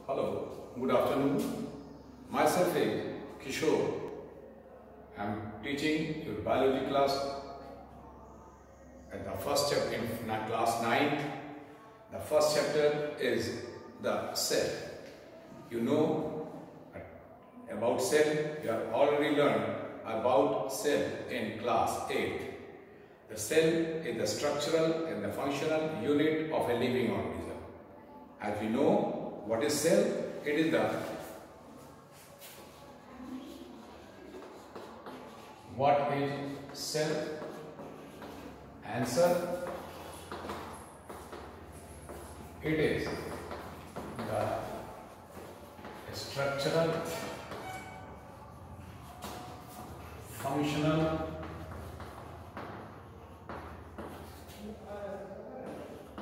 Hello, good afternoon. Myself is Kishore. I am teaching your biology class at the first chapter in class 9th. The first chapter is the cell. You know about cell. You have already learned about cell in class 8th. The cell is the structural and the functional unit of a living organism. As we know, what is cell? It is the what is cell? Answer: it is the structural, functional,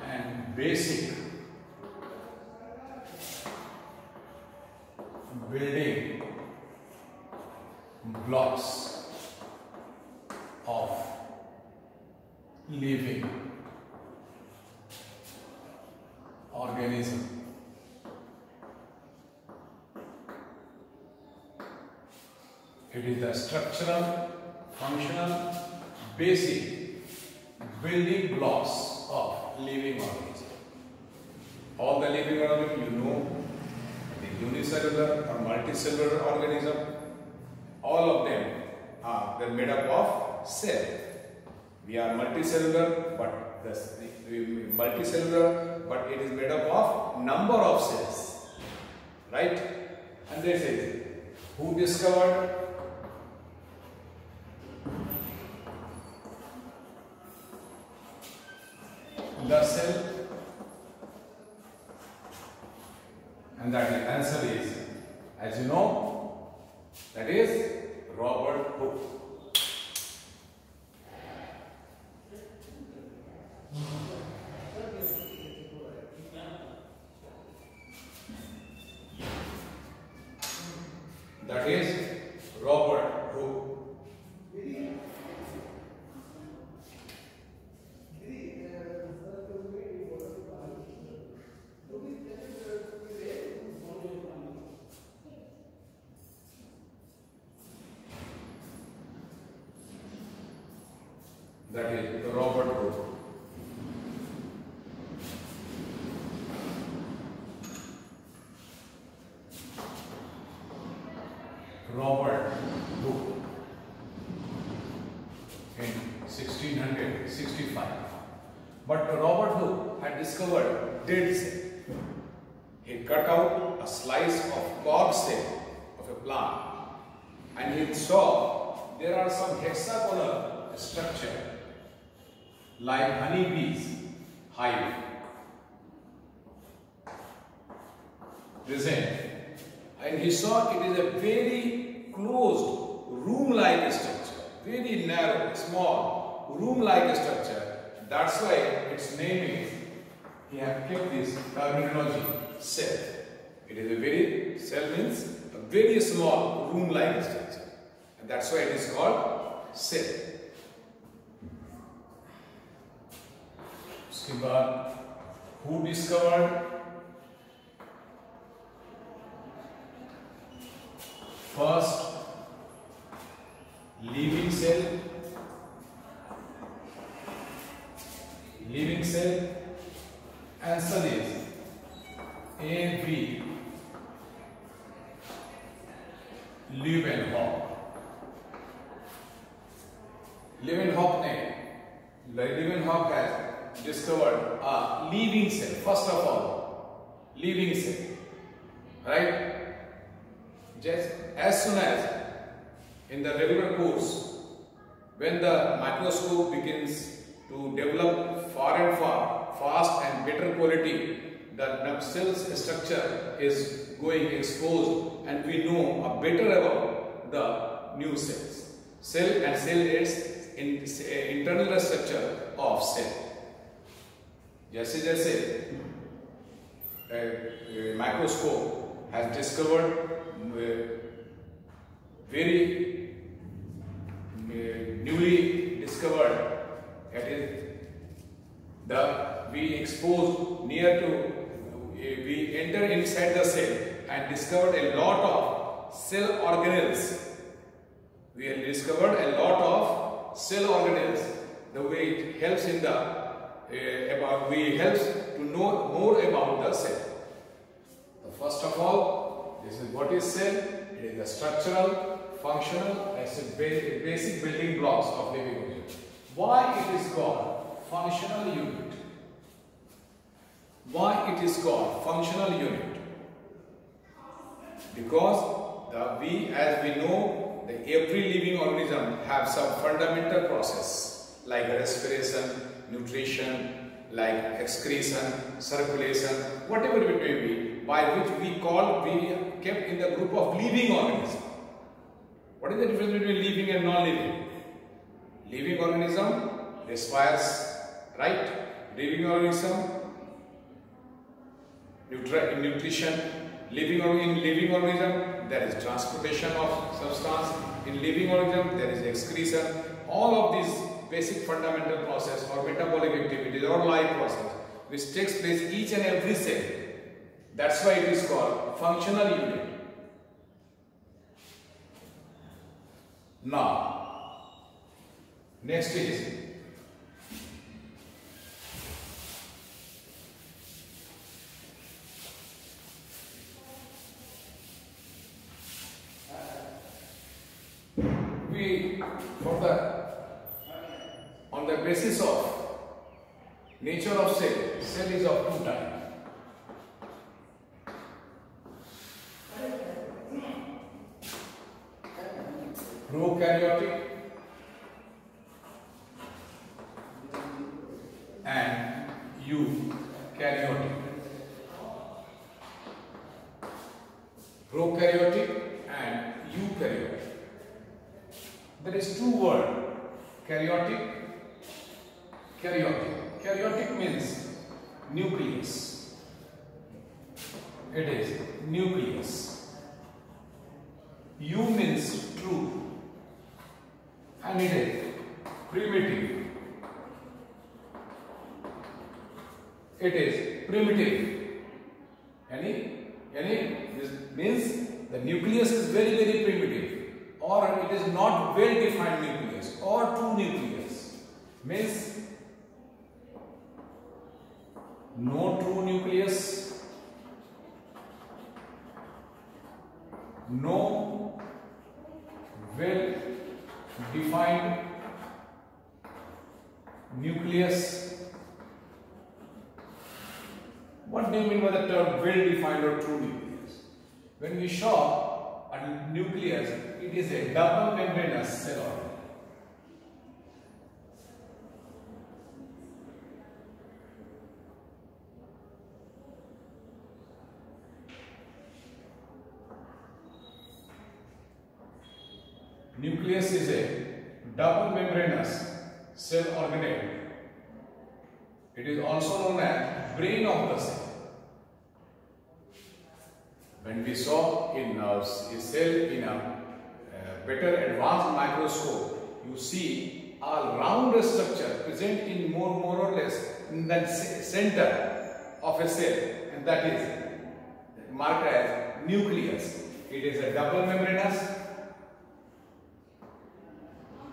and basic building blocks of living organism. It is the structural, functional, basic building blocks of living organism. All the living organism you know, the unicellular or multicellular organism, all of them they're made up of cell. We are multicellular, but it is made up of number of cells, right? And this is who discovered the cell, and that the answer is, as you know, that is Robert Hooke. That is Robert Hooke. That is Robert Hooke. Robert Hooke in 1665. But Robert Hooke had discovered dead cell. He cut out a slice of cork cell of a plant and he saw there are some hexagonal structure like honeybees hive present, and he saw it is a very closed room-like structure, very narrow, small room-like structure. That's why its name is, he have kept this terminology, cell. It is a very, cell means a very small room-like structure, and that's why it is called cell. उसके बाद who discovered first living cell? Living cell, answer is A.V. Leeuwenhoek. Leeuwenhoek has discovered a living cell. First of all, living cell, right? Just as soon as in the regular course, when the microscope begins to develop far and far, fast and better quality, the cell's structure is going exposed, and we know a better about the new cells. Cell and cell is in internal structure of cell. जैसे जैसे microscope has discovered very newly discovered, that is we expose near to we entered inside the cell and discovered a lot of cell organelles. We have discovered a lot of cell organelles. The way it helps in the helps to know more about the cell. So first of all, this is what is cell. It is the structural, functional, and basic building blocks of living organism. Why it is called functional unit? Why it is called functional unit? Because as we know, every living organism have some fundamental process like respiration, nutrition, like excretion, circulation, whatever it may be, by which we kept in the group of living organism. What is the difference between living and non-living? Living organism respires, right? Living organism nutrition. In living organism there is transportation of substance. In living organism there is excretion. All of these basic fundamental process or metabolic activities or life process which takes place each and every cell. That's why it is called functional unit. Now, next is on the basis of nature of cell is of two types. Prokaryotic and eukaryotic. Prokaryotic and eukaryotic. There is two words, karyotic, karyotic. Karyotic means nucleus. It is nucleus. U means true. And it is primitive. It is primitive. This means the nucleus is very, very primitive, or it is not well defined nucleus or true nucleus. Means no true nucleus, no well defined nucleus. What do you mean by the term well defined or true nucleus? When we saw a nucleus, it is a double membranous cell organ. Nucleus is a double membranous cell organelle. It is also known as brain of the cell. When we saw in a cell in a better advanced microscope, you see a round structure present in more or less in the center of a cell, and that is marked as nucleus. It is a double membranous,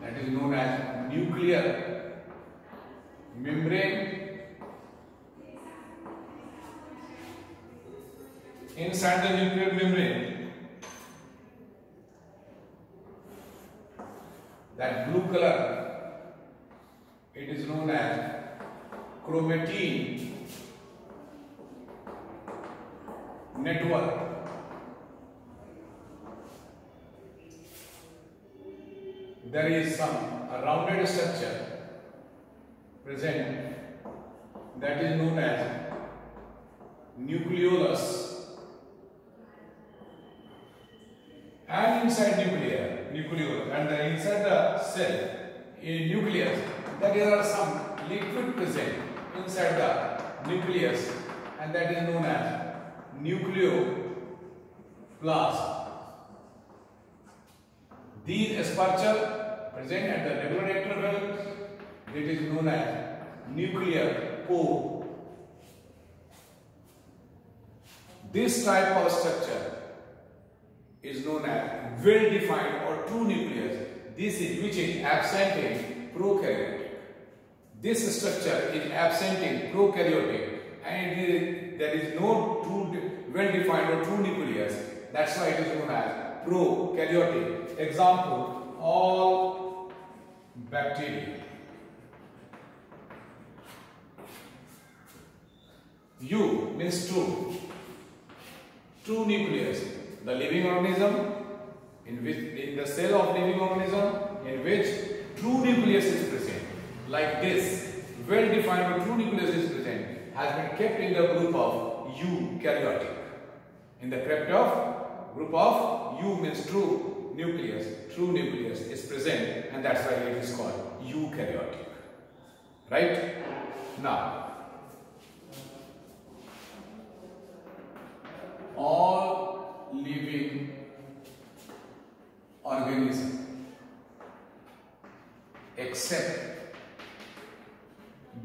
that is known as nuclear membrane. Inside the nuclear membrane, that blue color, it is known as chromatin network. There is a rounded structure present that is known as nucleolus. And inside nucleolus, and inside the cell, in nucleus, there are some liquid present inside the nucleus, and that is known as nucleoplasm. These aperture present at the regular intervals, it is known as nuclear pore. This type of structure is known as well-defined or true nucleus. This is which is absent in prokaryotic. This structure is absent in prokaryotic, and there is no true well-defined or true nucleus. That's why it is known as prokaryotic. Example: all bacteria. U means true. True nucleus. The living organism in the cell of living organism in which true nucleus is present, like this, well-defined or true nucleus is present, has been kept in the group of eukaryotic. In the group of U means true nucleus is present, and that's why it is called eukaryotic. Right? Now, all living organism except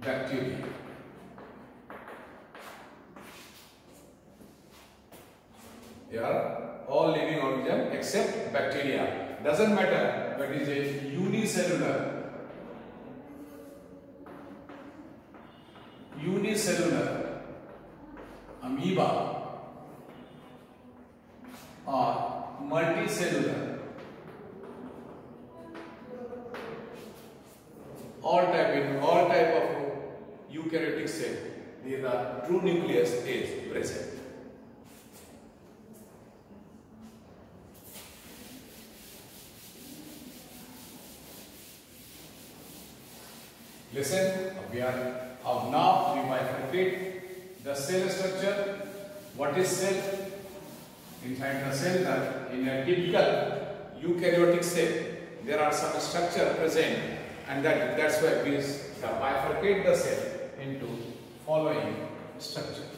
bacteria all living organism except bacteria. Doesn't matter whether it is a unicellular amoeba or multicellular, all type of eukaryotic cell, the true nucleus is present. Listen, we bifurcate the cell structure. What is cell? Inside the cell, in a typical eukaryotic cell, there are some structure present, and that's why we bifurcate the cell into following structure.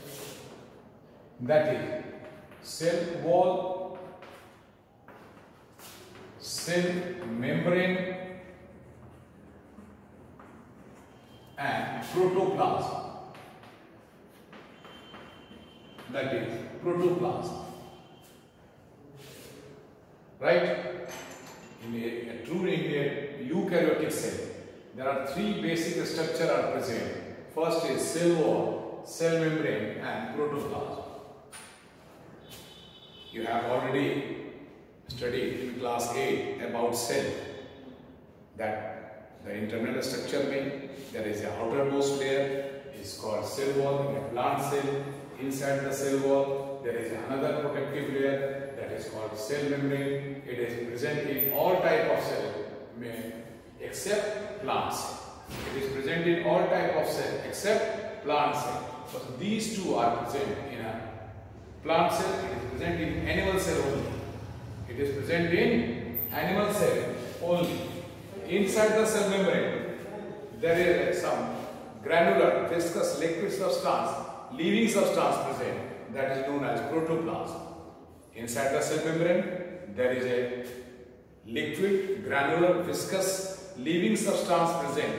That is cell wall, cell membrane, and protoplasm. That is protoplasm. Right? In a eukaryotic cell, there are three basic structures are present. First is cell wall, cell membrane, and protoplasm. You have already studied in class 8 about cell, that the internal structure there is a outermost layer is called cell wall. In a plant cell, inside the cell wall there is another protective layer that is called cell membrane. It is present in all type of cell except plant cell. It is present in all type of cell except plant cell. So these two are present in a plant cell. It is present in animal cell only. It is present in animal cell only. Inside the cell membrane there is some granular, viscous, liquid substance, living substance present, that is known as protoplasm. Inside the cell membrane there is a liquid, granular, viscous, living substance present,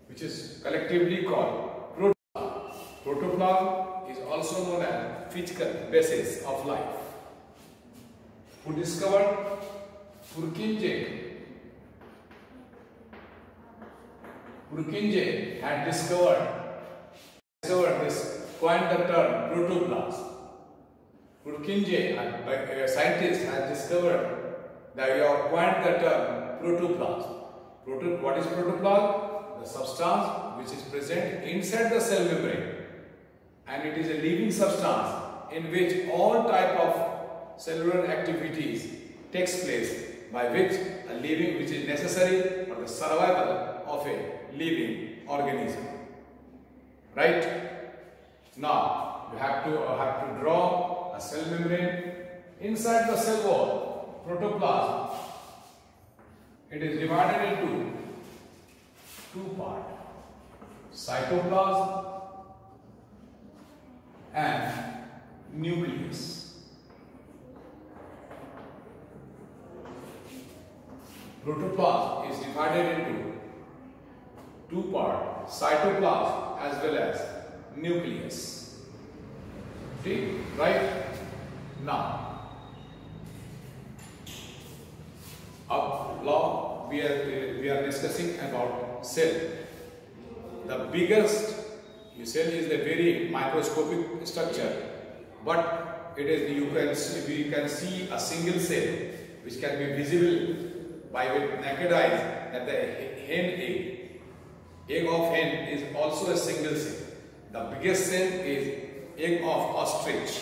which is collectively called protoplasm. Protoplasm is also known as physical basis of life. Who discovered? Purkinje had discovered this, coined the term protoplasm. Purkinje, a scientist, has discovered that we have coined the term protoplasm. What is protoplasm? The substance which is present inside the cell membrane, and it is a living substance in which all type of cellular activities takes place, by which which is necessary for the survival of a living organism. Right? Now you have to draw a cell membrane. Inside the cell wall, protoplasm, it is divided into two parts: cytoplasm and nucleus. Protoplasm is divided into two parts: cytoplasm as well as nucleus. right? Now, now we are discussing about cell. The biggest cell is a very microscopic structure, but it is we can see a single cell which can be visible by naked eyes at the hen egg. Egg of hen is also a single cell. The biggest cell is egg of ostrich.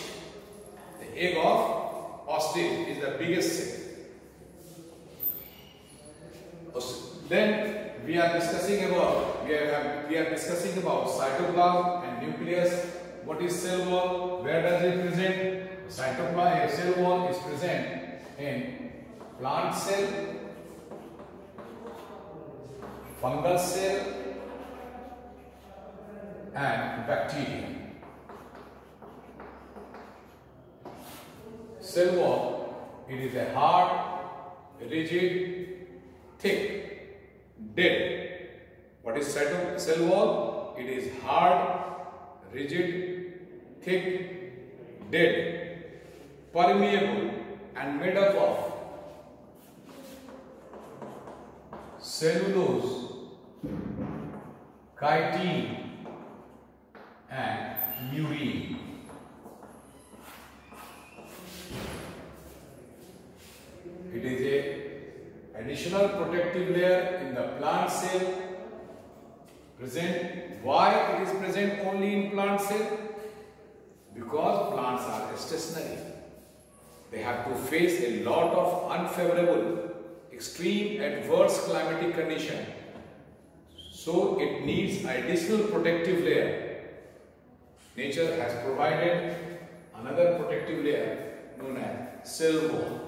The egg of ostrich is the biggest cell. Then we are discussing about cytoplasm and nucleus. What is cell wall? Where does it present? Cytoplasm, cell wall is present in plant cell, fungal cell, and bacteria. Cell wall, it is a hard, rigid, thick, dead. What is cell wall? It is hard, rigid, thick, dead, permeable, and made up of cellulose, chitin, and murine. It is a additional protective layer in the plant cell present. Why it is present only in plant cell? Because plants are stationary. They have to face a lot of unfavorable, extreme adverse climatic condition. So it needs additional protective layer. Nature has provided another protective layer known as cell wall.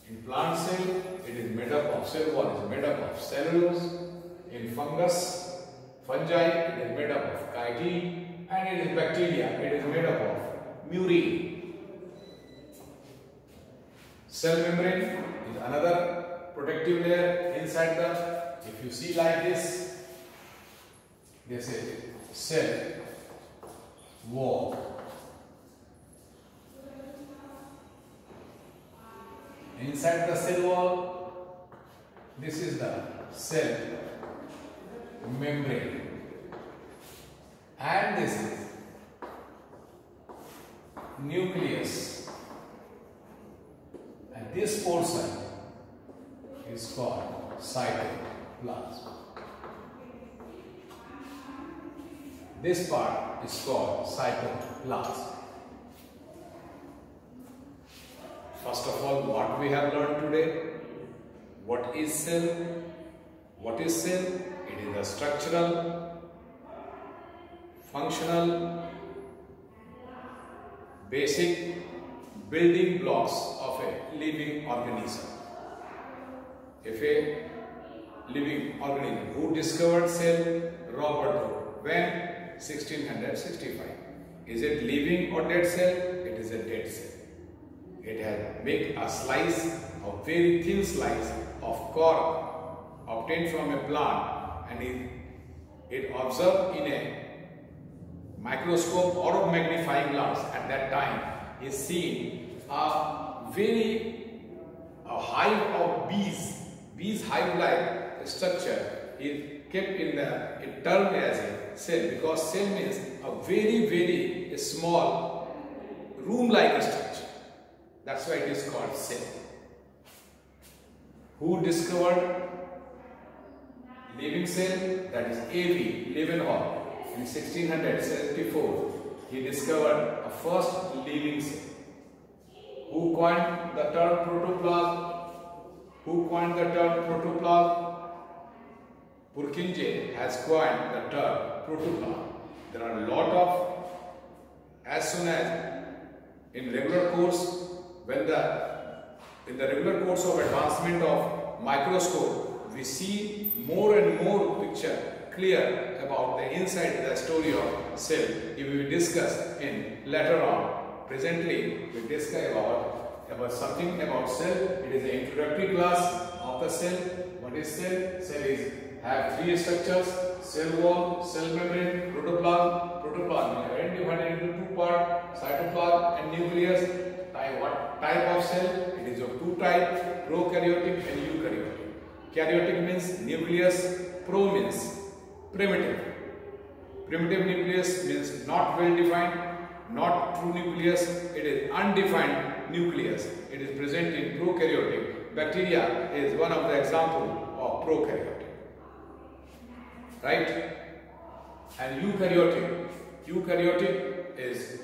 In plant cell, it is made up of cell wall is made up of cellulose. In fungi, it is made up of chitin, and in bacteria, it is made up of murine. Cell membrane is another protective layer inside the. If you see like this is cell wall. Inside the cell wall, this is the cell membrane, and this is nucleus, and this portion is called cytoplasm. This part is called cytoplasm. First of all, what we have learned today? What is cell? What is cell? It is the structural, functional, basic building blocks of a living organism. If a living organism, who discovered cell? Robert Koch. When? 1665. Is it living or dead cell? It is a dead cell. It has made a slice, a very thin slice of cork obtained from a plant, and it observed in a microscope or of magnifying glass at that time is seen a hive of bees hive-like structure is kept in the, it termed as a cell, because cell means a very small room-like structure. That's why it is called cell. Who discovered living cell? That is A.V. Leeuwenhoek. In 1674, he discovered a first living cell. Who coined the term protoplasm? Purkinje has coined the term protoplasm. There are a lot of, as soon as in regular course, in the regular course of advancement of microscope, we see more and more picture clear about the inside the story of cell. If we discuss in later on. Presently, we discuss about something about cell. It is the introductory class of the cell. What is cell? Cell have three structures: cell wall, cell membrane, protoplasm. Protoplasm is divided into two parts, cytoplasm and nucleus. What type of cell? It is of two types, prokaryotic and eukaryotic. Karyotic means nucleus, pro means primitive. Primitive nucleus means not well defined, not true nucleus, it is undefined nucleus. It is present in prokaryotic. Bacteria is one of the examples of prokaryotic. Right? And eukaryotic is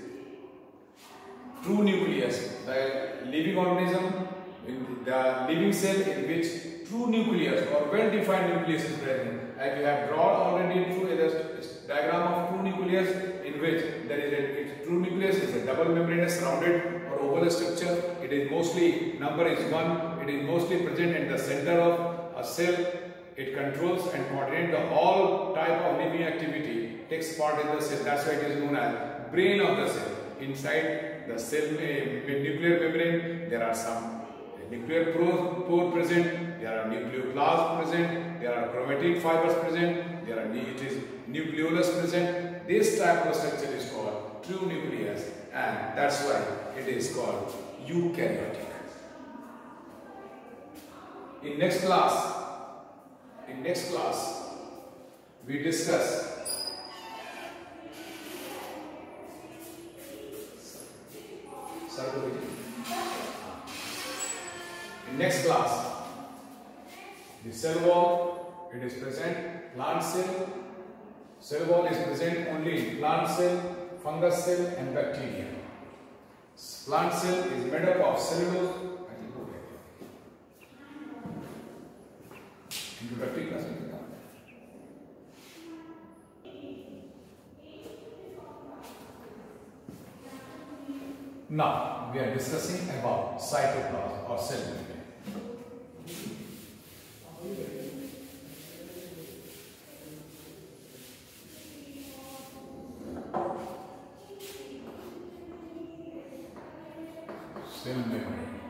true nucleus, the living organism, the living cell in which true nucleus or well-defined nucleus is present. As we have drawn already through a diagram of true nucleus, in which there is its true nucleus is a double membranous rounded or oval structure. It is mostly, number is 1, it is mostly present in the center of a cell. It controls and coordinates the all type of living activity, takes part in the cell. That's why it is known as brain of the cell. Inside the cell nuclear membrane, there are some nuclear pore present, there are nucleoplasm present, there are chromatin fibers present, there are nucleolus present. This type of structure is called true nucleus, and that's why it is called eukaryotic. In next class, we discuss the cell wall. It is present plant cell. Cell wall is present only in plant cell, fungus cell and bacteria. Plant cell is made up of cellulose. Introductory class. Now we are discussing about cytoplasm or cell membrane. Cell membrane,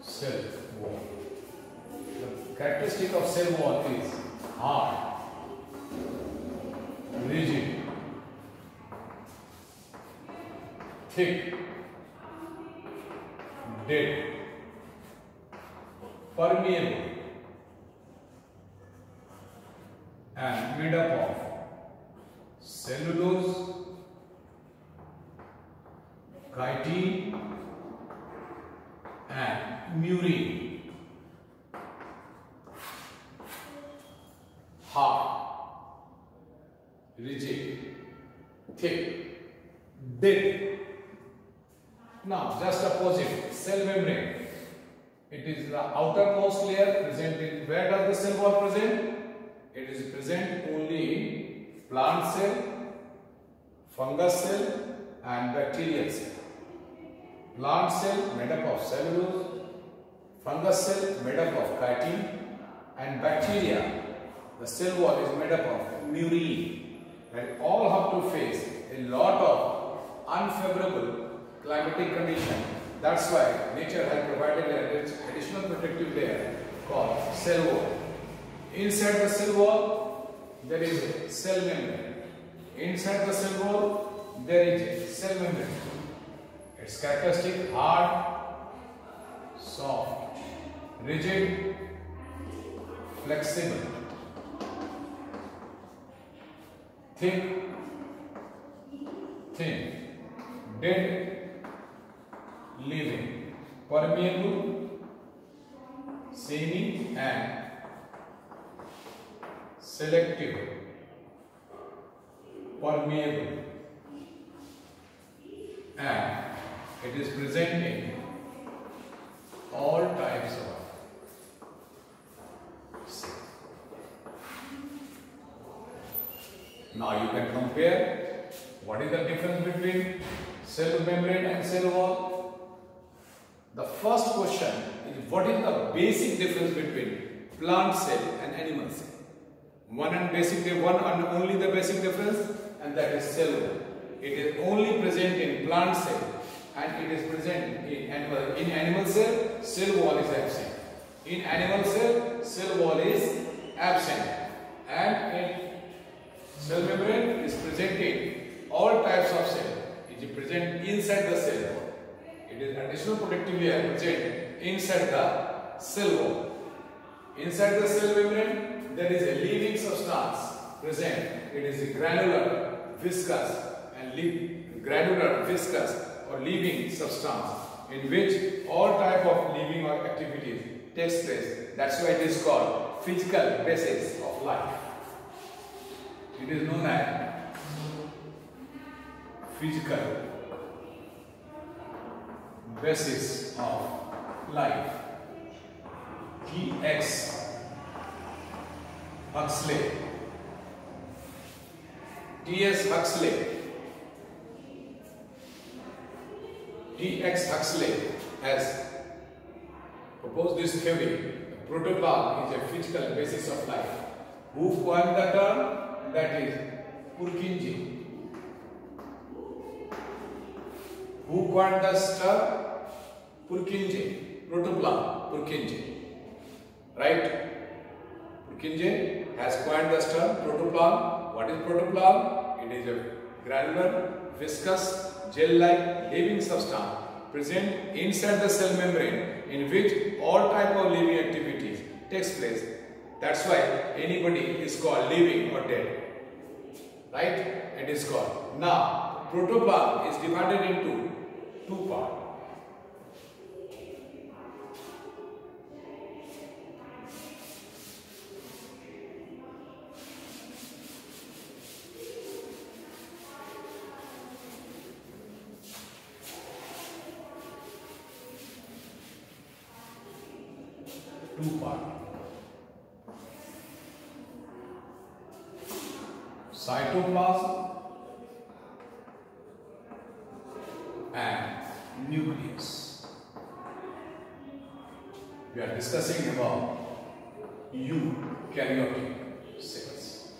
cell wall. The characteristic of cell wall is hard, rigid, thick, dead, permeable, and made up of cellulose, chitin and murine. Hard, rigid, thick, dead. Now just opposite, cell membrane. It is the outermost layer present in, where does the cell wall present? It is present only in plant cell, fungus cell and bacterial cell. Plant cell made up of cellulose, fungus cell made up of chitin, and bacteria, the cell wall is made up of murine. And all have to face a lot of unfavorable climatic condition. That's why nature has provided an additional protective layer called cell wall. Inside the cell wall, there is a cell membrane. Inside the cell wall, there is a cell membrane. Its characteristic: hard, soft, rigid, flexible, thick, thin, dead, living, permeable, semi and selective, permeable, and it is present in all types of cells. Now you can compare what is the difference between cell membrane and cell wall. The first question is, what is the basic difference between plant cell and animal cell? One and only the basic difference, and that is cell wall. It is only present in plant cell and it is present in animal. In animal cell, cell wall is absent. In animal cell, cell wall is absent, and in cell membrane is presenting all types of cell. It is present inside the cell wall. It is additional protective layer present inside the cell wall. Inside the cell membrane, there is a leaving substance present. It is a granular, viscous, or leaving substance in which all type of living or activities takes place. That's why it is called physical basis of life. It is known as physical basis of life. T.S. Huxley. T.S. Huxley. T.X. Huxley has proposed this theory. Protoplasm is a physical basis of life. Who coined the term? That is Purkinje. Who coined the term? Purkinje. Protoplasm. Purkinje. Right? Purkinje has coined the term protoplasm. What is protoplasm? It is a granular, viscous, gel-like living substance present inside the cell membrane in which all type of living activities takes place. That's why anybody is called living or dead. Right? It is called. Now, protoplasm is divided into two parts. Cytoplasm and nucleus. We are discussing about eukaryotic cells.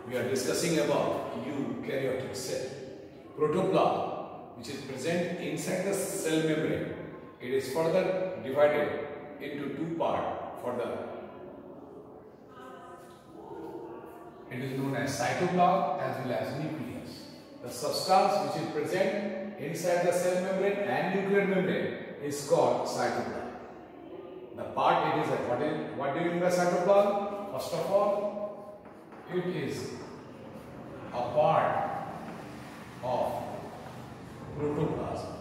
We are discussing about eukaryotic cell. Protoplasm, which is present inside the cell membrane, it is further divided into two parts. It is known as cytoplasm as well as nucleus. The substance which is present inside the cell membrane and nuclear membrane is called cytoplasm. The part it is what do you mean by cytoplasm? First of all, it is a part of protoplasm.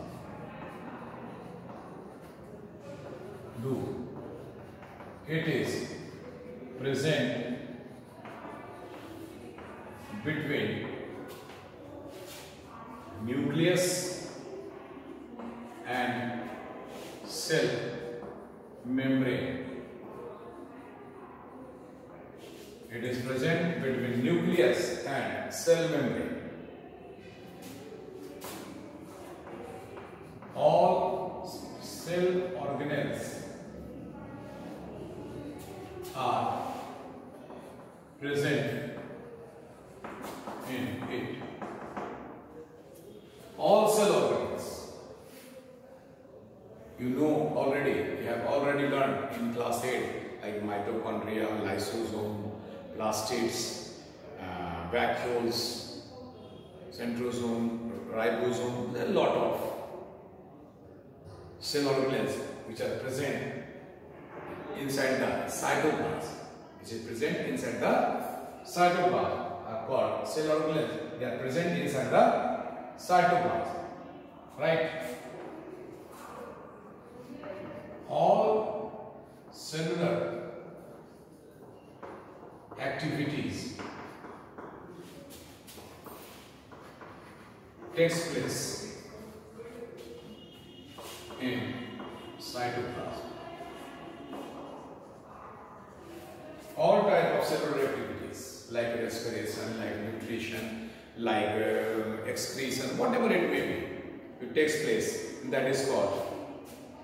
It is present between nucleus and cell membrane. It is present between nucleus and cell membrane. All cell organelles are present in it. All cell organelles. You know already, you have already learned in class 8, like mitochondria, lysosome, plastids, vacuoles, centrosome, ribosome. There are a lot of cell organelles which are present inside the cytoplasm, which is present inside the cytoplasm, are called cell organelles. They are present inside the cytoplasm, right? All cellular activities takes place in cytoplasm. All type of cellular activities like respiration, like nutrition, like excretion, whatever it may be, it takes place. That is called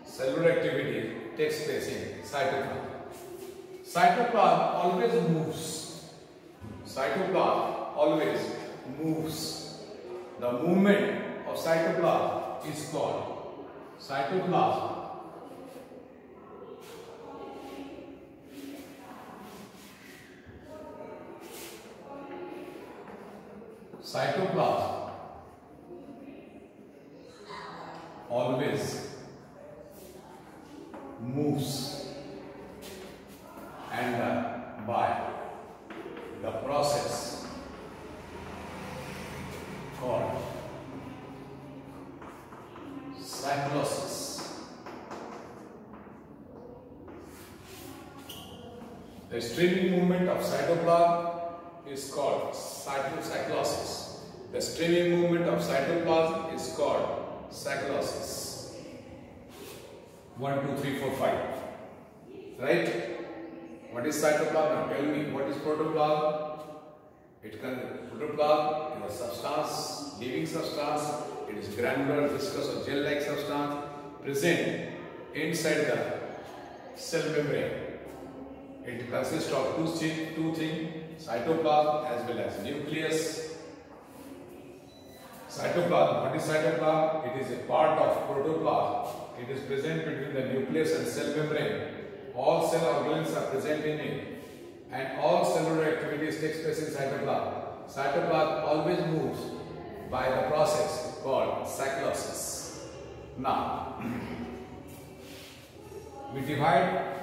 cellular activity takes place in cytoplasm. Cytoplasm always moves. Cytoplasm always moves. The movement of cytoplasm is called cytoplasm cytoplasm always moves and by the process called cyclosis. The streaming movement of cytoplasm is called cyclosis. The streaming movement of cytoplasm is called cyclosis. 1, 2, 3, 4, 5. Right? What is cytoplasm? Now tell me, what is protoplasm? Protoplasm is a substance, living substance. It is granular, viscous or gel-like substance present inside the cell membrane. It consists of two things, cytoplasm as well as nucleus. Cytoplasm, what is cytoplasm? It is a part of protoplasm. It is present between the nucleus and cell membrane. All cell organelles are present in it and all cellular activities take place in cytoplasm. Cytoplasm always moves by the process called cyclosis. Now, we divide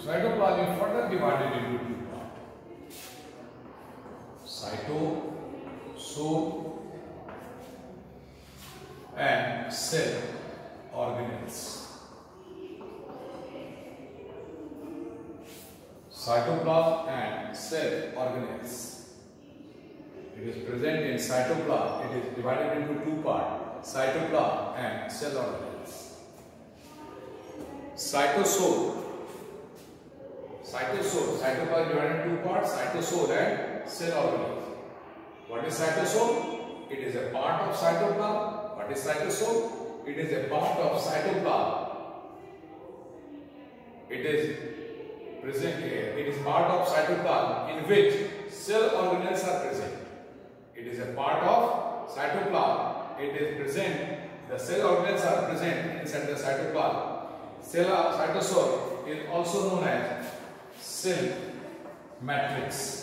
cytoplasm is further divided into two parts. Cytosol and cell organelles. Cytoplasm and cell organelles. It is present in cytoplasm. It is divided into two parts, cytoplasm and cell organelles. Cytosol. Cytoplasm divided into two parts, cytosol and cell organelles. What is cytosol? It is a part of cytoplasm. What is cytosol? It is a part of cytoplasm. It is present here. It is part of cytoplasm in which cell organelles are present. It is a part of cytoplasm. It is present. The cell organelles are present inside the cytoplasm. Cytosol is also known as cell matrix.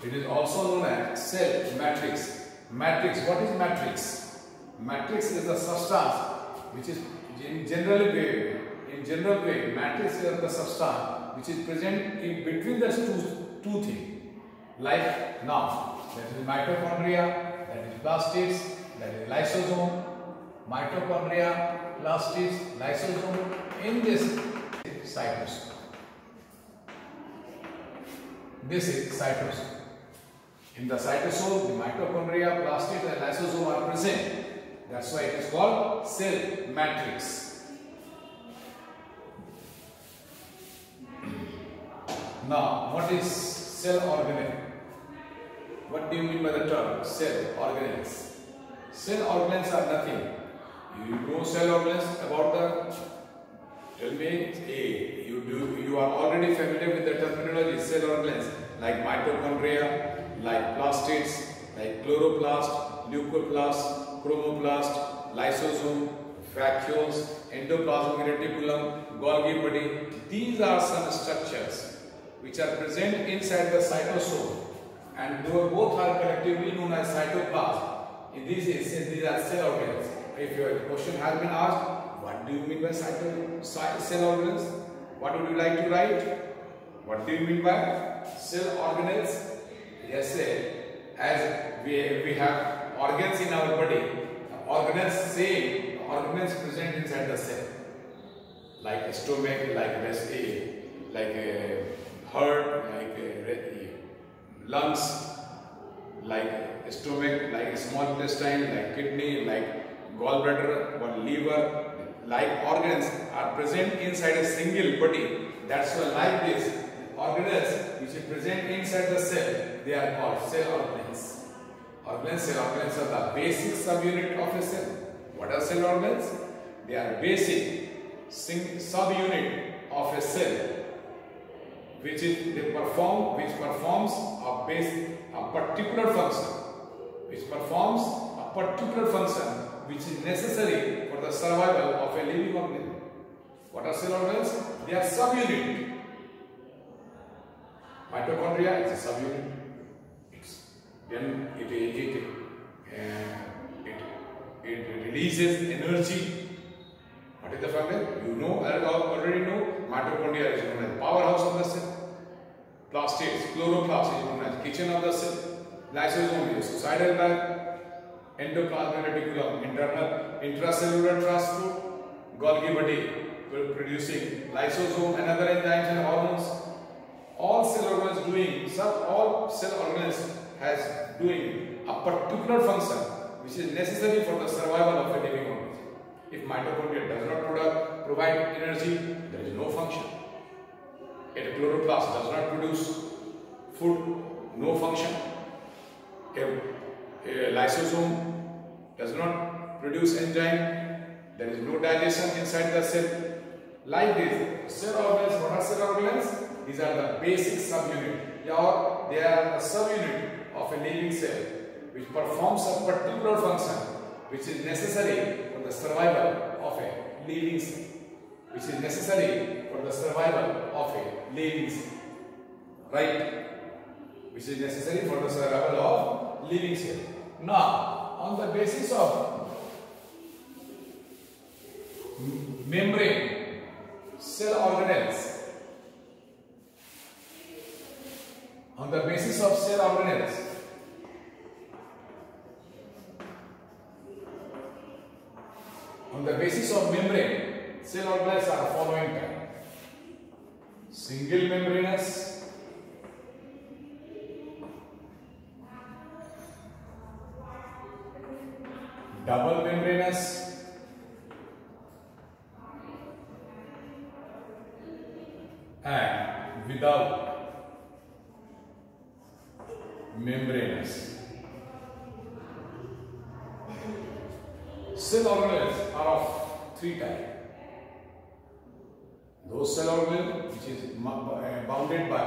It is also known as cell matrix. Matrix. What is matrix? Matrix is the substance which is in general way. Matrix is the substance which is present in between the two things. Like now, that is mitochondria, that is plastids, that is lysosome. Mitochondria, plastids, lysosome. In this cytosol. This is cytosol. In the cytosol, the mitochondria, plastids and lysosome are present. That's why it is called cell matrix. Now, what is cell organelle? What do you mean by the term cell organelles? Cell organelles are nothing. You know cell organelles about the. Tell me, you are already familiar with the terminology cell organelles like mitochondria, like plastids, like chloroplast, leucoplast, chromoplast, lysosome, vacuoles, endoplasmic reticulum, Golgi body. These are some structures which are present inside the cytosol, and both are collectively known as cytoplasm. In these are cell organelles. If your question has been asked, what do you mean by cell organelles? What would you like to write? What do you mean by cell organelles? Yes, as we have organs in our body, organelles present inside the cell, like a stomach, like a heart, like lungs, like a stomach, like a small intestine, like kidney, like gallbladder or liver, like organs are present inside a single body. That's why like this, organelles which are present inside the cell, they are called cell organelles. Cell organelles are the basic subunit of a cell. What are cell organelles? They are basic subunit of a cell which performs a particular function, which is necessary for the survival of a living organism. What are cell organelles? They are subunit. Mitochondria is a subunit. It releases energy. What is the function? You know, already know. Mitochondria is known as powerhouse of the cell. Plastids, chloroplast is known as kitchen of the cell. Lysosome is suicidal bag. Endoplasmic reticulum, internal intracellular transport. Golgi body producing lysosome and other enzymes and hormones. All cell organelles has doing a particular function which is necessary for the survival of a living organism. If mitochondria does not provide energy, there is no function. If chloroplast does not produce food, no function. If a lysosome does not produce enzyme, there is no digestion inside the cell. Like this, cell organelles, what are cell organelles? These are the basic subunit, or they are a subunit of a living cell which performs a particular function which is necessary for the survival of a living cell. Right? Which is necessary for the survival of living cell. Now, on the basis of membrane, cell organelles, on the basis of cell organelles, on the basis of membrane, cell organelles are following type: single membranous, double membranous, and without membranous. Cell organelles are of three types. Those cell organelles which is bounded by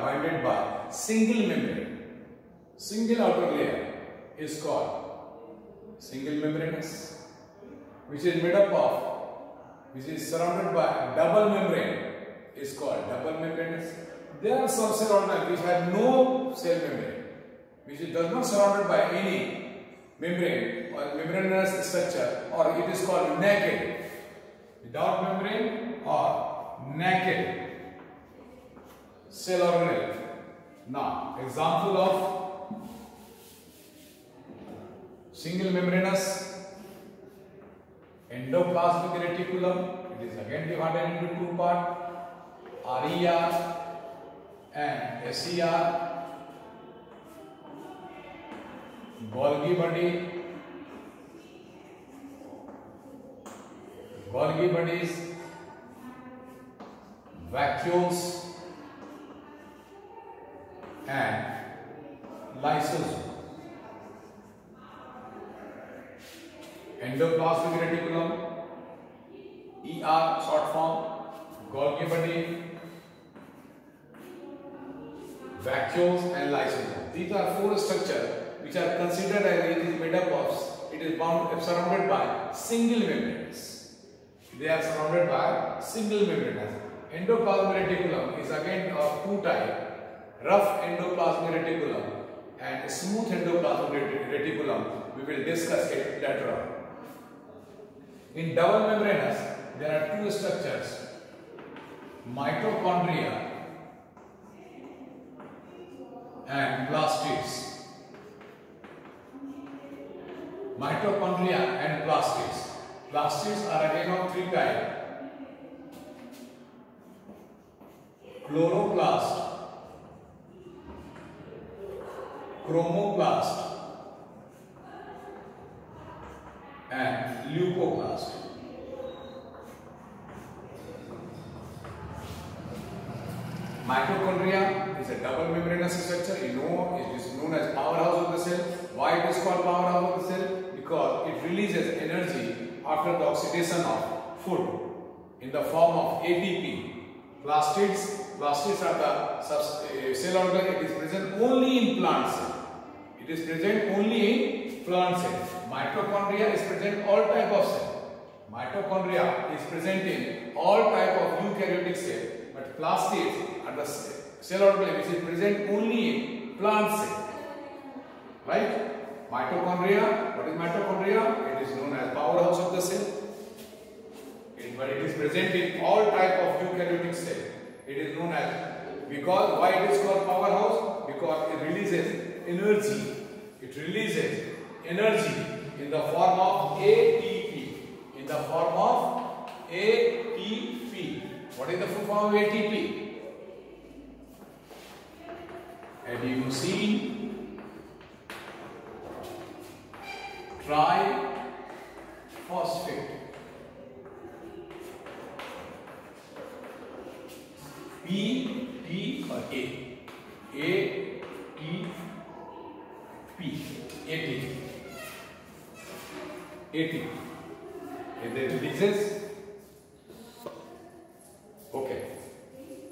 single membrane, single outer layer, is called single membranous, which is made up of, which is surrounded by double membrane, is called double membranous. There are some cell organelles which have no cell membrane, which is does not surrounded by any membrane or membranous structure, or it is called naked, without membrane or naked cell organelle. Now, example of single membranous: endoplasmic reticulum. It is again divided into two parts: RER and SER. Golgi bodies, vacuoles, and lysosome. Endoplasmic reticulum, ER short form, Golgi body, vacuoles, and lysosome. These are four structures which are considered as it is made up of, it is surrounded by single membranes. They are surrounded by single membranes. Endoplasmic reticulum is again of two types: rough endoplasmic reticulum and smooth endoplasmic reticulum. We will discuss it later on. In double membranous, there are two structures: mitochondria and plastids. Mitochondria and plastids. Plastids are again of three types: chloroplast, chromoplast, and leucoplast. Mitochondria is a double membranous structure. You know, it is known as powerhouse of the cell. Why it is called powerhouse of the cell? Because it releases energy after the oxidation of food in the form of ATP. Plastids Plastids are the cell organ. It is present only in plant cell. It is present only in plant cell. Mitochondria is present all type of cell. Mitochondria is present in all type of eukaryotic cell. But plastids are the cell organ which is present only in plant cell. Right? Mitochondria. What is mitochondria? It is known as powerhouse of the cell. But it is present in all type of eukaryotic cell. It is known as, because why it is called powerhouse? Because it releases energy. It releases energy in the form of ATP. In the form of ATP. What is the full form of ATP? Adenosine triphosphate. P, T or A. A, T, P. ATP. ATP. And then releases. Okay.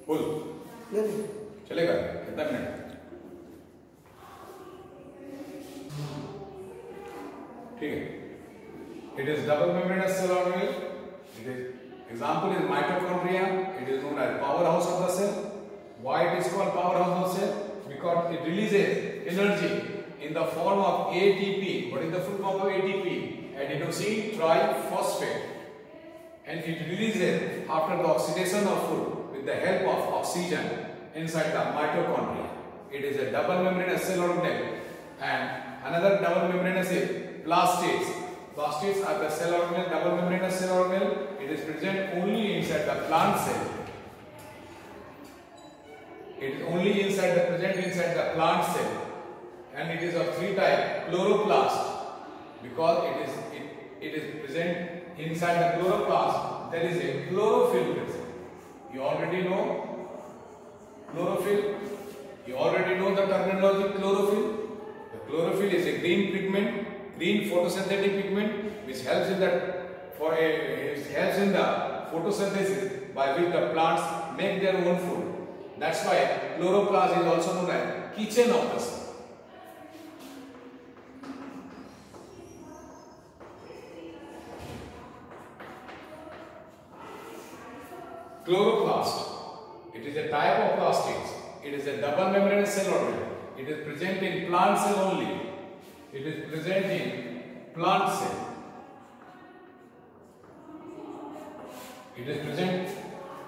Full. चलेगा कितना minute? ठीक है. It is double membranous cell organelle. It is example is mitochondria. It is known as powerhouse of the cell. Why it is called powerhouse of the cell? Because it releases energy in the form of ATP. What is the full form of ATP? Adenosine triphosphate. And it releases after the oxidation of food with the help of oxygen inside the mitochondria. It is a double membranous cell organelle. And another double membranous is plastids. Plastids are the cell organelle, double membranous cell organelle. It is present only inside the plant cell. It is only present inside the plant cell, and it is of three types. Chloroplast, because it is present inside the chloroplast. There is a chlorophyll present. You already know chlorophyll. You already know the terminology chlorophyll. The chlorophyll is a green pigment, green photosynthetic pigment, which helps in the photosynthesis by which the plants make their own food. That's why chloroplast is also known as kitchen of the cell. Chloroplast. It is a type of plastids. It is a double membranous cell organelle. It is present in plant cell only. It is present in plant cell. It is present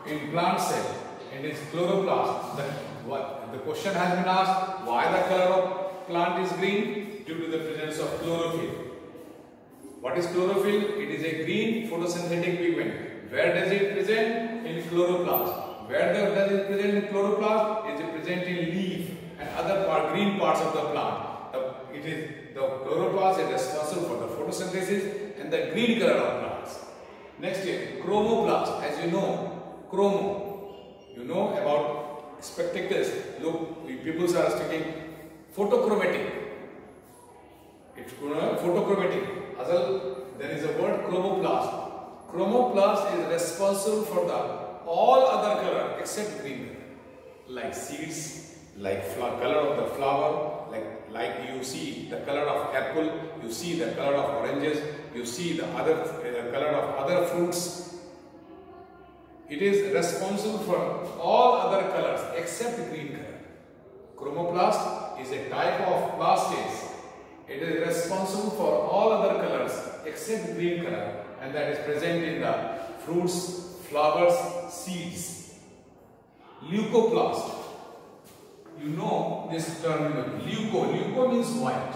in plant cell. It is chloroplast. The question has been asked, why the color of plant is green? Due to the presence of chlorophyll. What is chlorophyll? It is a green photosynthetic pigment. Where does it present? In chloroplast. Where does it present in chloroplast? It is present in leaf and other green parts of the plant. The chloroplast is responsible for the photosynthesis and the green color of plants. Next is chromoplast. As you know, chromo. You know about spectacles. Look, people are speaking photochromatic. It's photochromatic. There is a word chromoplast. Chromoplast is responsible for all other color except green color, like seeds, like color of the flower, like you see the color of apple, you see the color of oranges, you see the color of other fruits. It is responsible for all other colors except green color. Chromoplast is a type of plastids. It is responsible for all other colors except green color, and that is present in the fruits, flowers, seeds. Leucoplast. You know this term, leuco means white.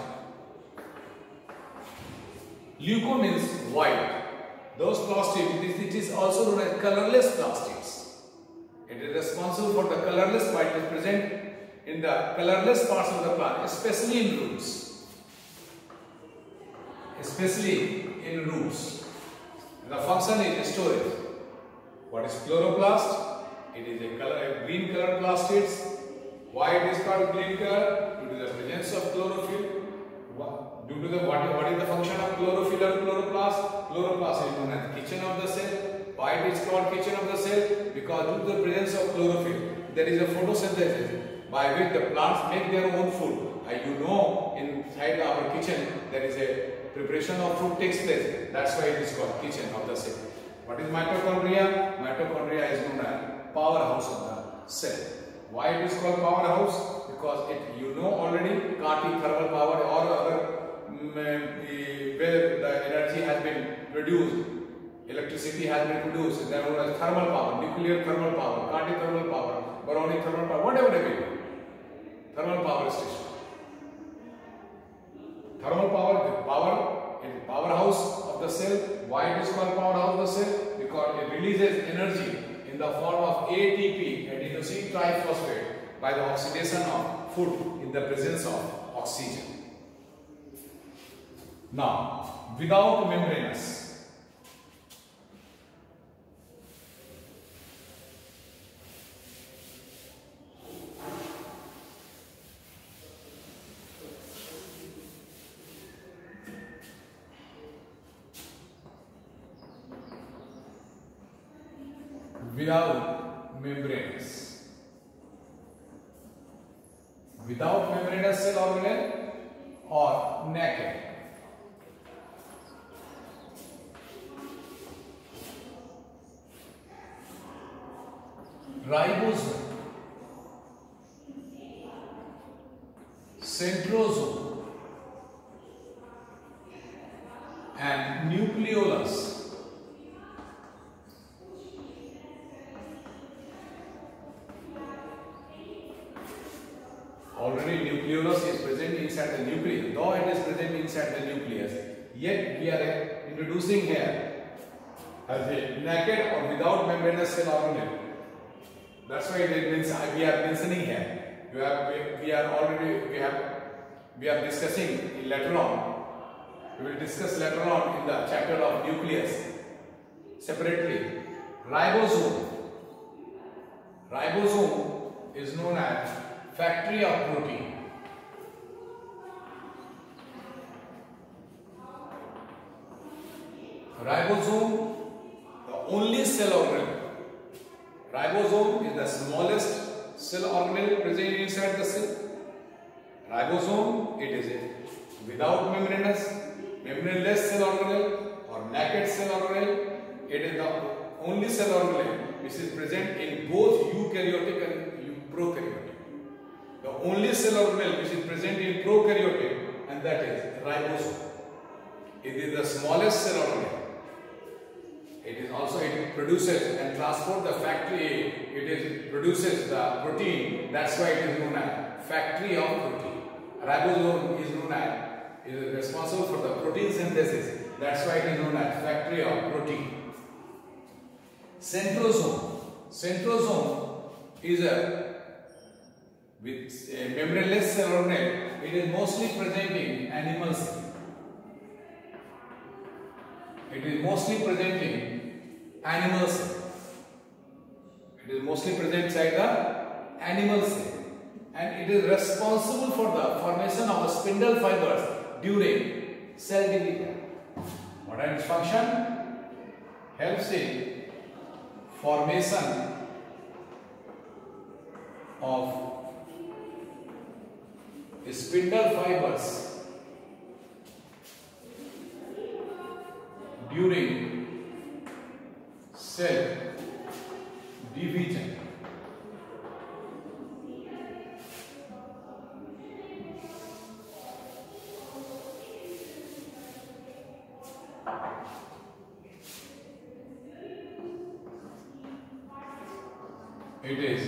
Leuco means white. Those plastids, it is also known as colorless plastids. It is responsible for the colorless white is present in the colorless parts of the plant, especially in roots. The function is storage. What is chloroplast? It is a green color plastids. Why it is called green color? Due to the presence of chlorophyll. Due to what is the function of chlorophyll or chloroplast? Chloroplast is known as kitchen of the cell. Why it is called kitchen of the cell? Because due to the presence of chlorophyll, there is a photosynthesis by which the plants make their own food. You know, inside our kitchen there is a preparation of food takes place. That's why it is called kitchen of the cell. What is mitochondria? Mitochondria is known as powerhouse of the cell. Why it is called powerhouse? Because you know already thermal power or other where the energy has been produced, electricity has been produced, they are known as thermal power, nuclear thermal power, thermal power, baronic thermal power, whatever it may be. Thermal power station. Thermal power, the power in powerhouse of the cell. Why it is called powerhouse of the cell? Because it releases energy in the form of ATP, adenosine triphosphate, by the oxidation of food in the presence of oxygen. Now, without membranous. Without membranous. Without membranous cell organelle or naked. Ribosome, centrosome and nucleolus already nucleolus is present inside the nucleus, though it is present inside the nucleus, yet we are introducing here as a naked or without membranous cell organelle. That's why we are mentioning here. We are discussing later on. We will discuss later on in the chapter of nucleus separately. Ribosome. Ribosome is known as factory of protein. Ribosome, the only cell organelle. Ribosome is the smallest cell organelle present inside the cell. Ribosome, it is a without membranous cell organelle or naked cell organelle. It is the only cell organelle which is present in both eukaryotic and prokaryotic. The only cell organelle which is present in prokaryotic, and that is ribosome. It is the smallest cell organelle. It produces and transport the factory. Produces the protein. That's why it is known as factory of protein. Ribosome is known as is responsible for the protein synthesis. That's why it is known as factory of protein. Centrosome. Centrosome is with a membraneless cell organelle. It is mostly present in animal cells. It is mostly present in animal cell. It is mostly present inside the animal cell, and it is responsible for the formation of the spindle fibers during cell division. What are its function? Helps in formation of spindle fibers during cell division. It is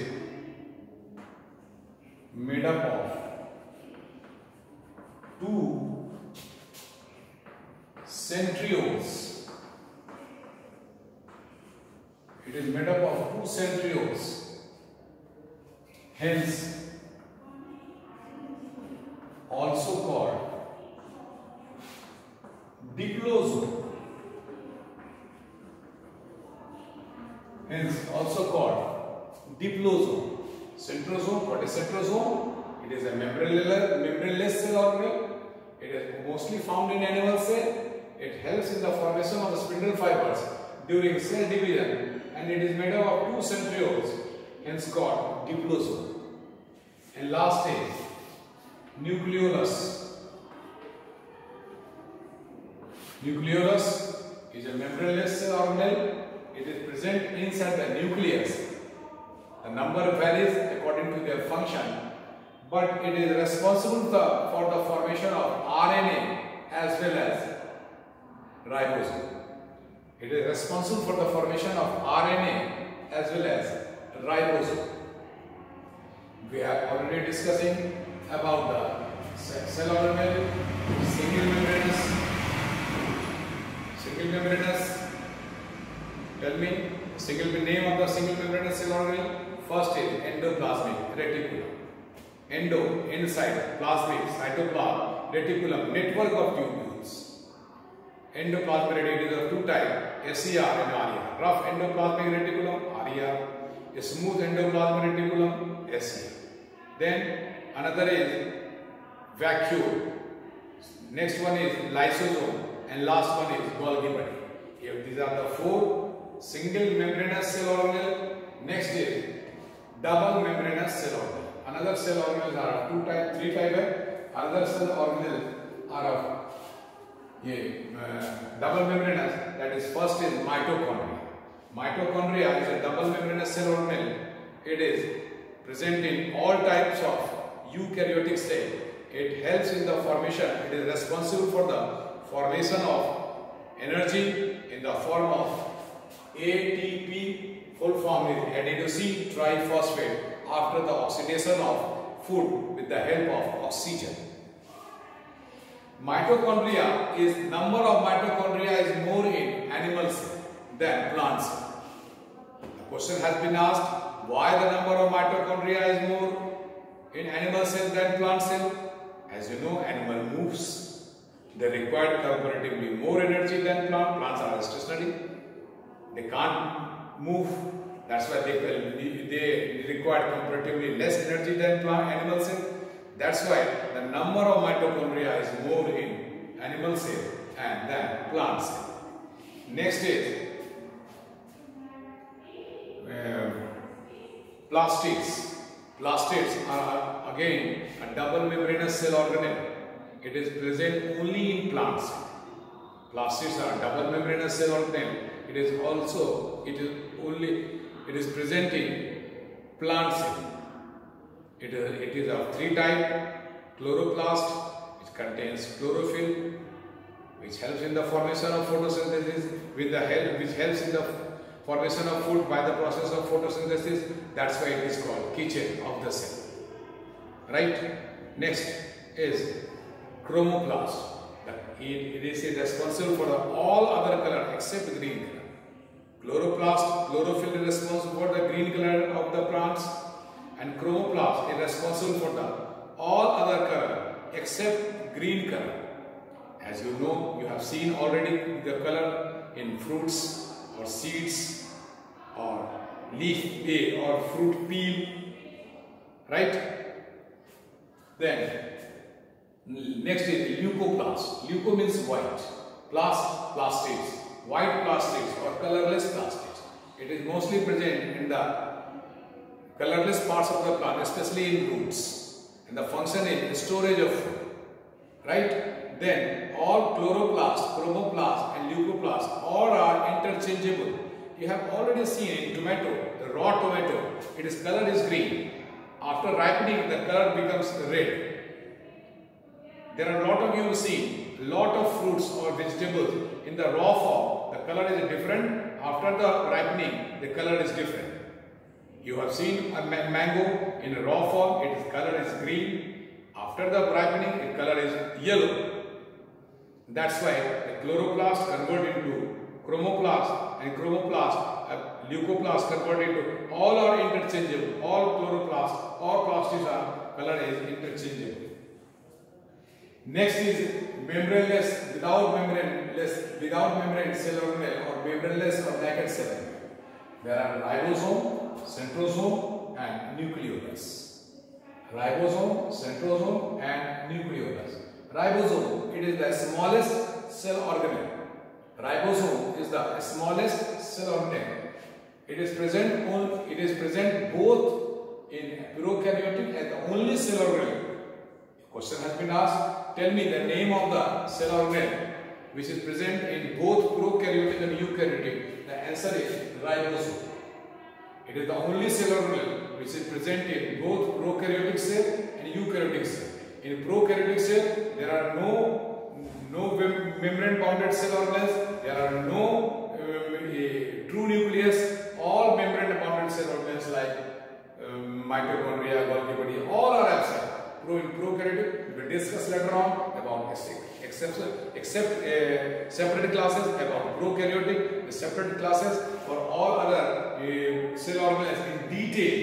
made up of two centrioles. It is made up of two centrioles. Hence, also called diplosome. Hence, also called diplosome. Centrosome. What is centrosome? It is a membraneless cell organelle. It is mostly found in animal cell. It helps in the formation of the spindle fibers during cell division, and it is made up of two centrioles. hence called diplosome. And last is nucleolus. Nucleolus is a membraneless cell organelle. It is present inside the nucleus. The number varies according to their function, but it is responsible for the formation of RNA as well as ribosome. It is responsible for the formation of RNA as well as ribosome. We are already discussing about the cell organelle, single membranous. Tell me name of the single membranous cell organelle. First is endoplasmic reticulum. Endo, inside, plasmic, cytoplasm, reticulum, network of tubules. Endoplasmic reticulum is of two types, SER and RER. Rough endoplasmic reticulum, RER. A smooth endoplasmic reticulum, SER. Then another is vacuole. Next one is lysosome, and last one is Golgi body. Here these are the four single membranous cell organelle. Next is double membranous cell organelle. Another cell organelles are of two types, three types. Another cell organelles are of double membranous. That is, first is mitochondria. Mitochondria is a double membranous cell organelle. It is present in all types of eukaryotic cell. It helps in the formation. It is responsible for the formation of energy in the form of ATP. Full form is adenosine triphosphate after the oxidation of food with the help of oxygen. Mitochondria is number of mitochondria is more in animal cell than plant cell. The question has been asked, why the number of mitochondria is more in animal cell than plant cell? As you know, animal moves. They require comparatively more energy than plant. Plants are stationary. They can't move. That's why they require comparatively less energy than animal cell. That's why the number of mitochondria is more in animal cell and than plant cell. Next is plastids. Plastids are again a double membranous cell organelle. It is present only in plants. Plastids are double membranous cell organelle. It is present in plant cell. It is of three types. Chloroplast, which contains chlorophyll, which helps in the formation of photosynthesis, which helps in the formation of food by the process of photosynthesis. That's why it is called kitchen of the cell. Right? Next is chromoplast. It is responsible for all other color except green color. Chloroplast, chlorophyll is responsible for the green color of the plants, and chromoplast is responsible for the all other color except green color. As you know, you have seen already the color in fruits or seeds or leaf or fruit peel, right? Then next is leucoplast. Leuco means white. Plastids. White plastids or colorless plastids. It is mostly present in the colorless parts of the plant, especially in roots. And the function is storage of food. Right? Then all chloroplast, chromoplast and leucoplast all are interchangeable. You have already seen in tomato, the raw tomato, its color is green. After ripening, the color becomes red. There are a lot of you have seen, lot of fruits or vegetables in the raw form, the color is different. After the ripening, the color is different. You have seen a mango in a raw form, its color is green. After the ripening, its color is yellow. That's why the chloroplast convert into chromoplast and chromoplast, leucoplast convert into, all are interchangeable. All chloroplast, all plastids are, color is interchangeable. Next is membraneless, without membrane cell organelle or membraneless or naked cell. There are ribosome, centrosome and nucleolus. Ribosome, centrosome and nucleolus. Ribosome, it is the smallest cell organelle. Ribosome is the smallest cell organelle. It is present both in prokaryotic and the only cell organelle. Question has been asked, tell me the name of the cell organelle which is present in both prokaryotic and eukaryotic. The answer is ribosome. It is the only cell organelle which is present in both prokaryotic cell and eukaryotic cell. In prokaryotic cell, there are no membrane bounded cell organelles. There are no true nucleus. All membrane bounded cell organelles like mitochondria, Golgi body, all are absent. In prokaryotic, we will discuss later on about except separate classes about prokaryotic, separate classes for all other cell organelles in detail.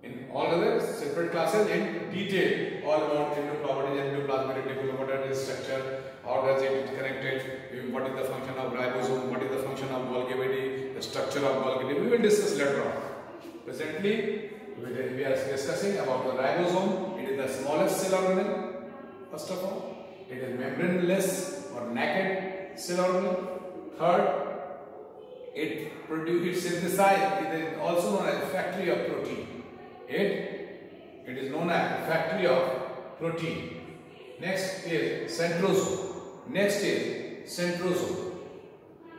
In all other separate classes in detail, all about properties, endoplasmic reticulum, what is its structure, how does it connected, what is the function of ribosome, what is the function of Golgi body, the structure of Golgi body. We will discuss later on. Presently, we are discussing about the ribosome. It is the smallest cell organelle. First of all, it is membraneless or naked cell organelle. Third, it synthesizes. It is also known as factory of protein. It is known as factory of protein. Next is centrosome. Next is centrosome.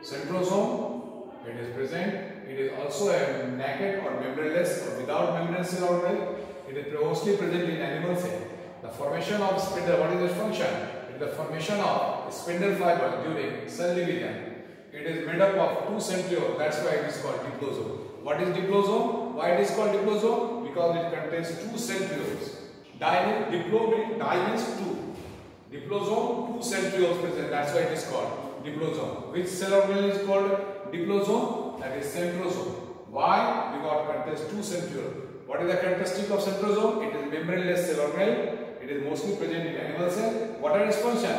Centrosome, it is present. It is also a naked or membraneless or without membrane cell organelle. It is mostly present in animal cell. The formation of spindle, what is its function? It is the formation of spindle fiber during cell division. It is made up of two centrioles. That's why it is called diplosome. What is diplosome? Why it is called diplosome? Because it contains two centrioles. Diplo means two. Diplosome, two centrioles present. That's why it is called diplosome. Which cell organelle is called diplosome? That is centrosome. Why? Because it contains two centrioles. What is the characteristic of centrosome? It is membraneless cell organelle. It is mostly present in animal cell. What are its function?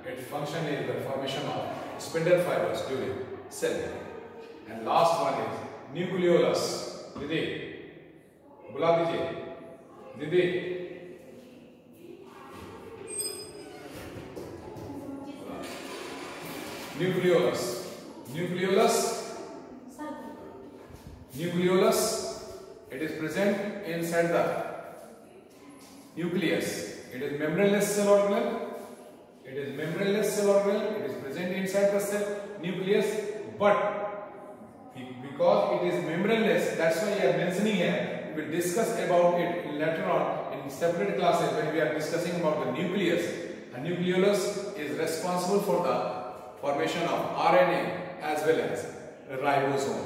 Its function is the formation of spindle fibers during cell division. And last one is nucleolus. Didi, बुला दीजिए. दीदी. Nucleolus. Nucleolus. It is present inside the nucleus. It is membraneless cell organelle. It is present inside the cell nucleus, but because it is membraneless, that's why I am mentioning here. We will discuss about it later on in separate classes when we are discussing about the nucleus. The nucleolus is responsible for the formation of RNA as well as ribosome.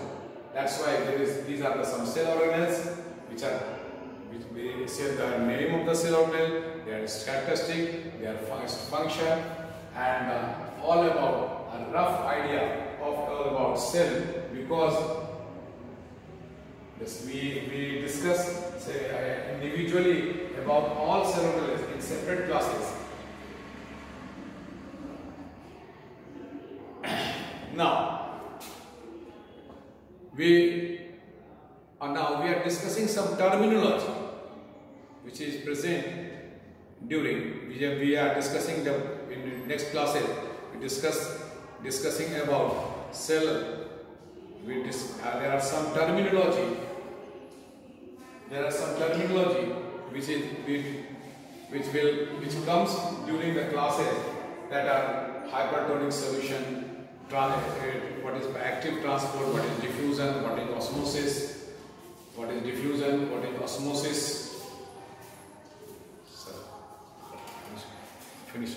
That's why these are some cell organelles which we say the name of the cell organelle, their characteristic, their function, and all about a rough idea of all about cell, because we discuss individually about all cell organelles in separate classes. Now we are discussing some terminology which is present during we are discussing in the next classes. We discussing about cell. There are some terminology. which comes during the classes, that are hypertonic solution, what is active transport, what is diffusion, what is osmosis, what is osmosis. So, finish.